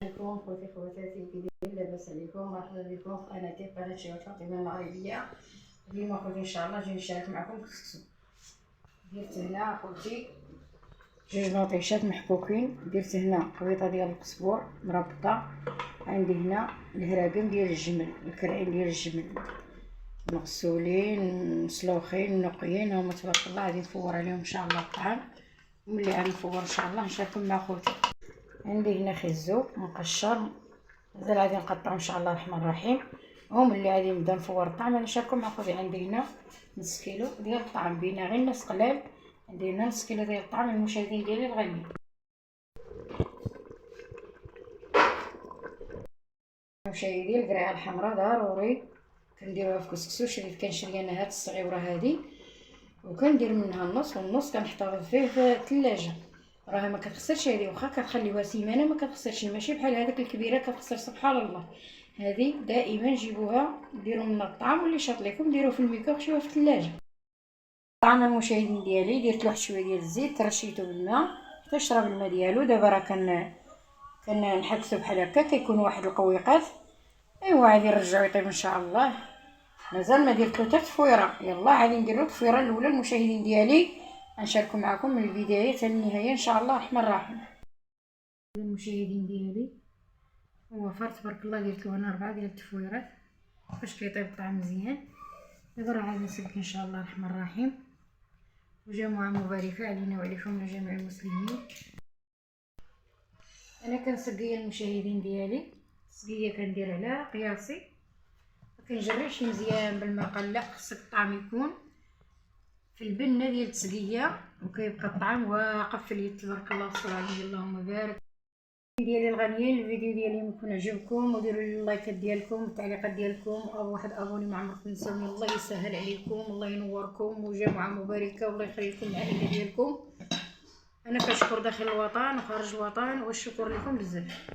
عليكم خوتي خواتاتي، كي دايرين؟ لاباس عليكم؟ مرحبا بكم في قناتي قناه شيماء فاطمه المغربيه. اليوم خوتي ان شاء الله جاي نشارك معكم الكسكسو. درت هنا خوتي جوج نوطيشات محكوكين، درت هنا خليطه ديال القزبور مربطه، عندي هنا الهراقم ديال الجمل، الكرعين ديال الجمل مغسولين مسلوخين نقيين، هما تبارك الله غادي نفور عليهم ان شاء الله الطعام. وملي غادي نفور ان شاء الله نشارككم مع خوتي. عندي هنا خيزو مقشر مازال غادي نقطعو ان شاء الله الرحمن الرحيم. وملي غادي نبدا نفور الطعام غادي نشارككم مع خوتي. عندي هنا نص كيلو ديال الطعام، بينا غير نص قلال. عندي هنا نص كيلو ديال الطعام للمشاهدين ديالي الغاليين. مشاهدي القرعه الحمراء ضروري كنديروها في كسكسو. شريت كنشري انا هاد الصغيره هادي وكندير منها النص، والنص كنحتفظ فيه في الثلاجه. راها ما كتخسرش هذه، واخا كتخليوها سيمانه ما كتخسرش، ماشي بحال هذاك الكبيره كتخسر سبحان الله. هذه دائما جيبوها ديروا من الطعام واللي شاط لكم ديروه في الميكروب خشوها في الثلاجه. طعام المشاهدين ديالي درت له واحد شويه ديال الزيت، رشيته بالماء حتى شرب الماء ديالو. دابا راه كنحبسو بحال هكا كيكون واحد القويقات. ايوا غادي نرجعو يطيب ان شاء الله. مازال ما درتلو حتى تفويره، يلا غادي نديرو التفويره الاولى المشاهدين ديالي. غنشاركو معكم من البدايه حتى النهايه ان شاء الله الرحمن الرحيم. المشاهدين ديالي وفر تبارك الله درتلو انا 4 ديال التفويرات باش كيطيب الطعام مزيان. دابا راه غادي نسقي ان شاء الله الرحمن الرحيم. وجمعه مباركه علينا وعليكم لجميع المسلمين. انا كنسقي المشاهدين ديالي السقيه كندير على قياسي، مكنجريش مزيان بالماء قال لا، خصك الطعام يكون في البنه ديال التسقيه وكيبقى الطعام واقف في اليد. تبارك الله والصلاه عليه اللهم بارك. ديالي الغاليين الفيديو ديالي يكون عجبكم وديروا لي اللايكات ديالكم والتعليقات ديالكم، او واحد ابوني ما عمركم تنسوني. الله يسهل عليكم، الله ينوركم، وجمعه مباركه، والله يخليكم العائله ديالكم. انا كنشكر داخل الوطن وخارج الوطن والشكر لكم بزاف.